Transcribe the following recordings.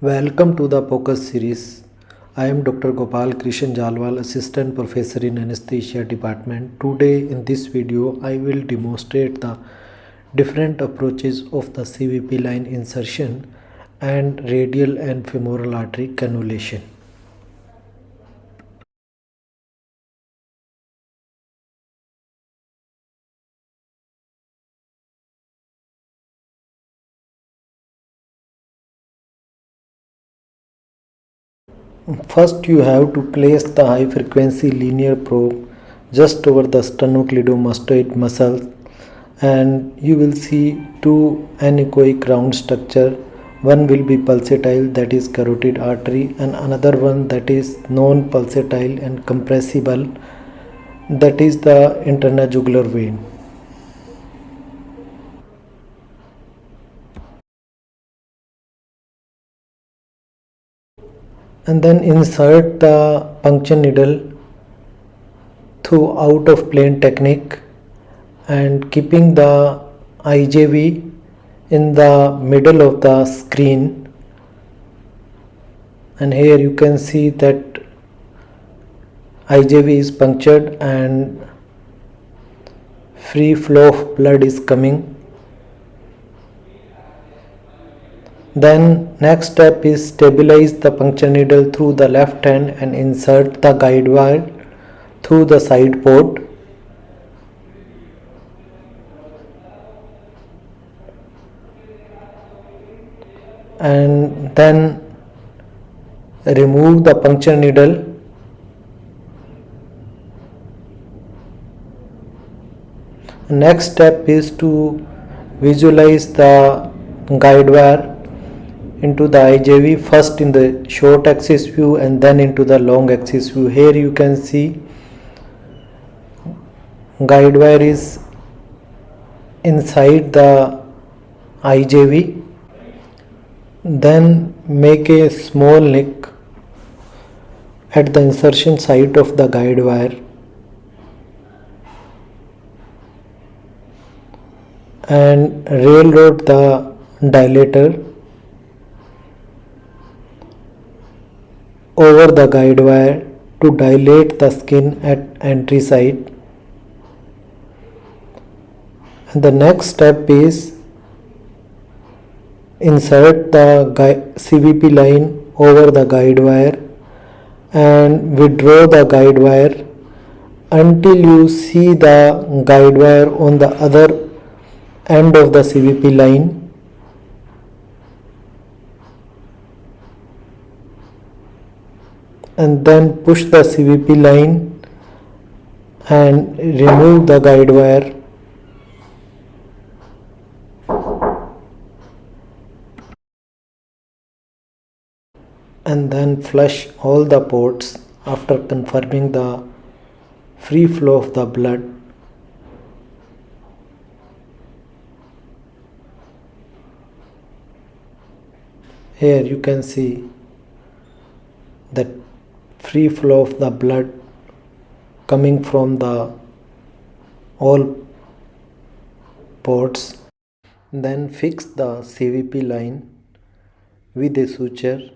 Welcome to the POCUS series. I am Dr. Gopal Krishan Jalwal, Assistant Professor in Anesthesia Department. Today in this video, I will demonstrate the different approaches of the CVP line insertion and radial and femoral artery cannulation. First, you have to place the high frequency linear probe just over the sternocleidomastoid muscle, and you will see two anechoic round structure. One will be pulsatile, that is carotid artery, and another one that is non-pulsatile and compressible, that is the interjugular vein. And then insert the puncture needle through out of plane technique and keeping the IJV in the middle of the screen, and here you can see that IJV is punctured and free flow of blood is coming. Then next step is stabilize the puncture needle through the left hand and insert the guide wire through the side port. And then remove the puncture needle Next step is to visualize the guide wire into the IJV, first in the short axis view and then into the long axis view. Here you can see guide wire is inside the IJV. Then make a small nick at the insertion site of the guide wire and railroad the dilator over the guide wire to dilate the skin at entry site. And the next step is insert the CVP line over the guide wire and withdraw the guide wire until you see the guide wire on the other end of the CVP line. And then push the CVP line and remove the guide wire. And then flush all the ports after confirming the free flow of the blood. Here you can see that free flow of the blood coming from the all ports. Then fix the CVP line with a suture.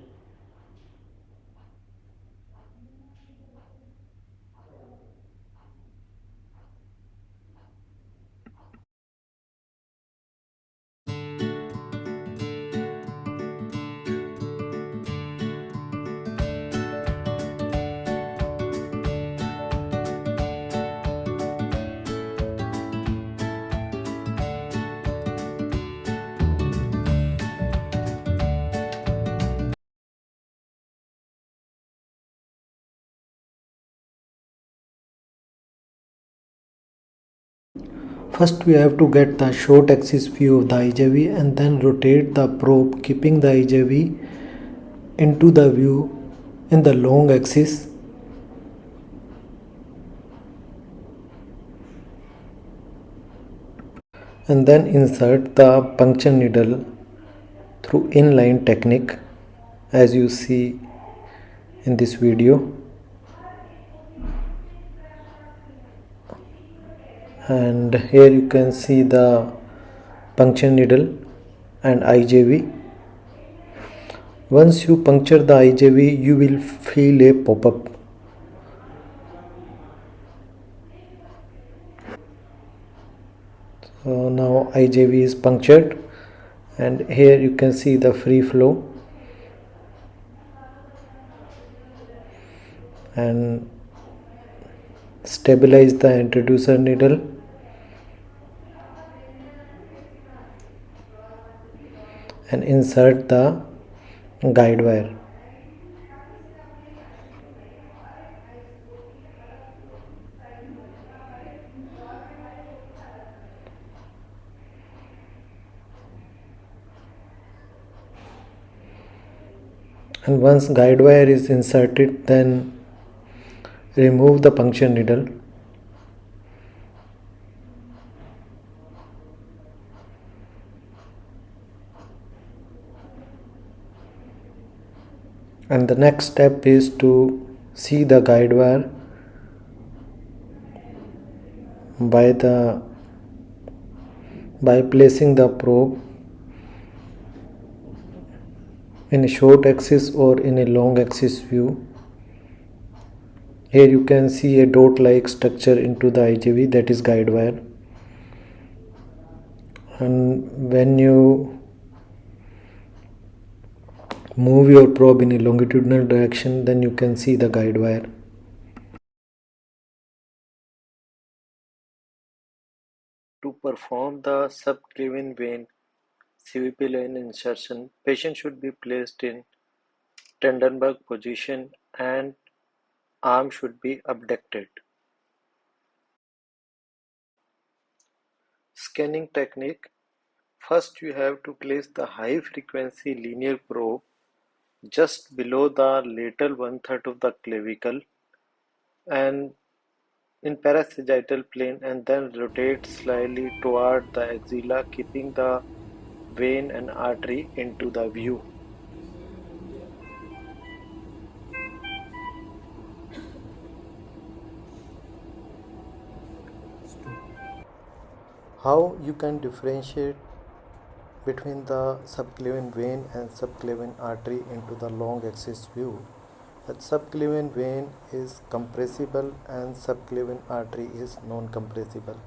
First we have to get the short axis view of the IJV and then rotate the probe keeping the IJV into the view in the long axis. And then insert the puncture needle through inline technique as you see in this video. And here you can see the puncture needle and IJV. Once you puncture the IJV, you will feel a pop-up. So now IJV is punctured, and here you can see the free flow, and stabilize the introducer needle and insert the guide wire. And once guide wire is inserted, then remove the puncture needle. And the next step is to see the guide wire by placing the probe in a short axis or in a long axis view. Here you can see a dot like structure into the IJV, that is guide wire. And when you move your probe in a longitudinal direction, then you can see the guide wire. To perform the subclavian vein CVP line insertion, patient should be placed in Trendelenburg position and arm should be abducted. Scanning technique. First you have to place the high frequency linear probe just below the lateral one-third of the clavicle and in parasagittal plane, and then rotate slightly toward the axilla, keeping the vein and artery into the view. How you can differentiate between the subclavian vein and subclavian artery into the long axis view? The subclavian vein is compressible and subclavian artery is non-compressible.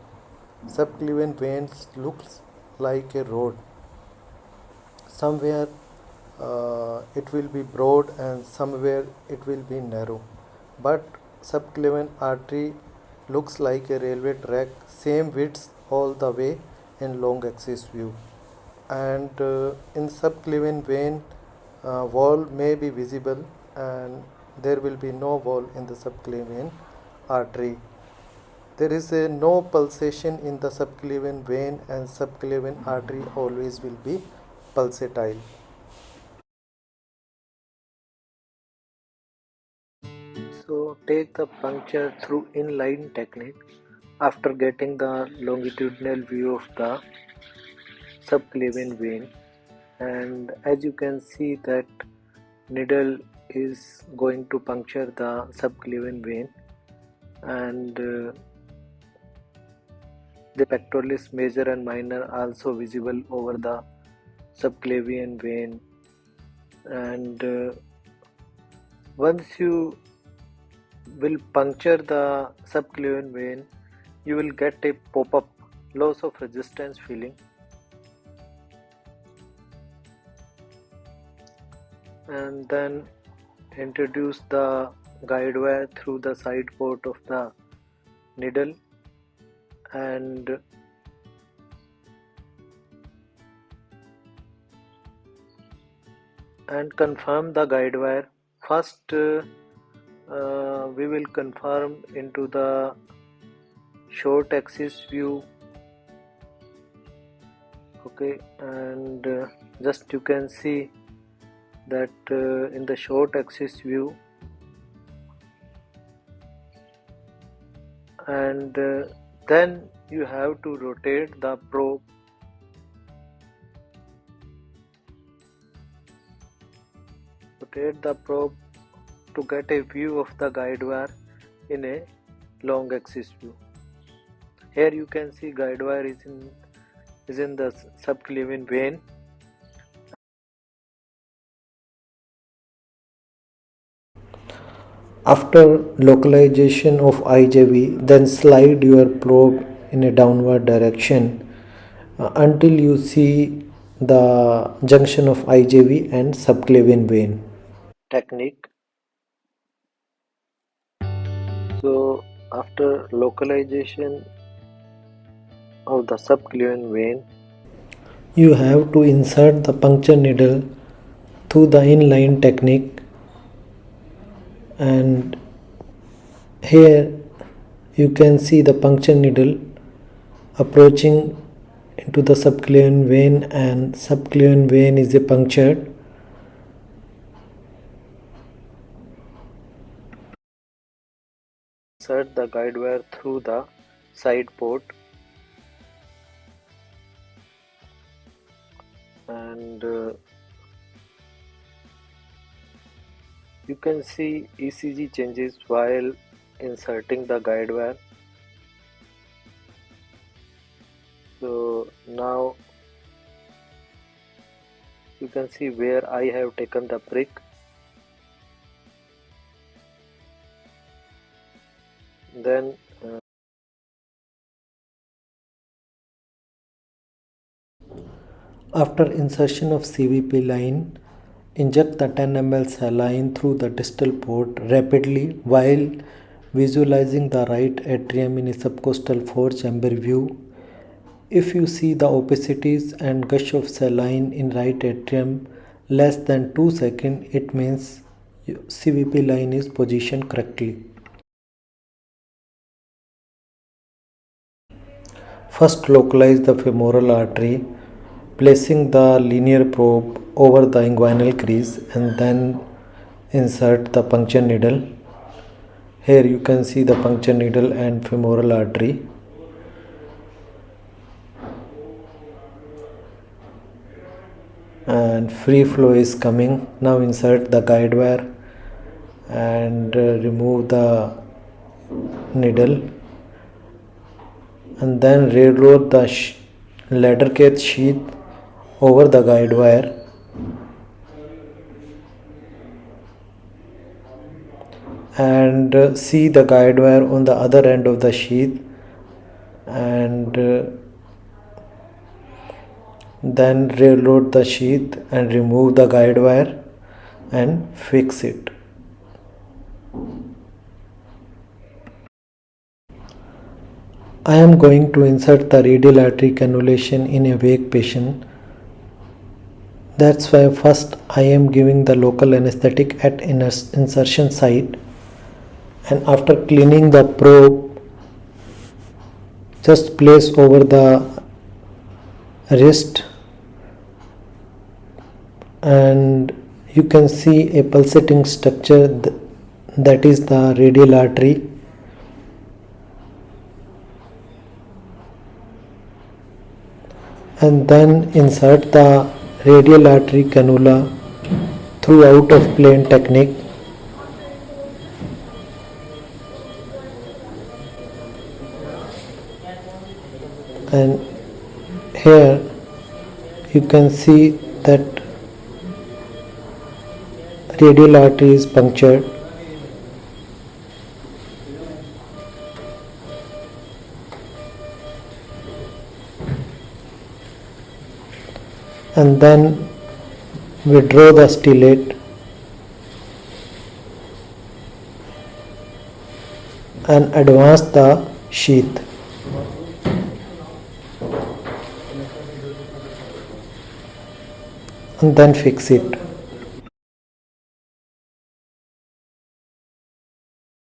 Subclavian vein looks like a rod. Somewhere it will be broad and somewhere it will be narrow. But subclavian artery looks like a railway track, same width all the way in long axis view. And in subclavian vein, wall may be visible and there will be no wall in the subclavian artery. There is no pulsation in the subclavian vein, and subclavian artery always will be pulsatile. So take the puncture through inline technique after getting the longitudinal view of the subclavian vein, and as you can see that needle is going to puncture the subclavian vein, and the pectoralis major and minor also visible over the subclavian vein. And once you will puncture the subclavian vein, you will get a pop-up loss of resistance feeling, and then introduce the guide wire through the side port of the needle and confirm the guide wire. First we will confirm into the short axis view. Okay, and just you can see that in the short axis view, and then you have to rotate the probe to get a view of the guide wire in a long axis view. Here you can see guide wire is in the subclavian vein, After localization of IJV, then slide your probe in a downward direction until you see the junction of IJV and subclavian vein. Technique. So after localization of the subclavian vein, you have to insert the puncture needle through the inline technique, and here you can see the puncture needle approaching into the subclavian vein, and subclavian vein is punctured. Insert the guide wire through the side port, and you can see ECG changes while inserting the guide wire. So now you can see where I have taken the prick. Then after insertion of CVP line, inject the 10 ml saline through the distal port rapidly while visualizing the right atrium in a subcostal 4-chamber view. If you see the opacities and gush of saline in right atrium less than 2 seconds, it means CVP line is positioned correctly. First, localize the femoral artery, placing the linear probe over the inguinal crease, and then insert the puncture needle. Here you can see the puncture needle and femoral artery. And free flow is coming. Now insert the guide wire and remove the needle, and then reload the ladder cage sheath over the guide wire, and see the guide wire on the other end of the sheath, and then reload the sheath and remove the guide wire and fix it. I am going to insert the radial artery cannulation in a awake patient. That's why first I am giving the local anesthetic at insertion site, and after cleaning the probe, just place over the wrist, and you can see a pulsating structure that is the radial artery. And then insert the radial artery cannula through out of plane technique. And here you can see that radial artery is punctured. And then withdraw the stellate and advance the sheath. And then fix it.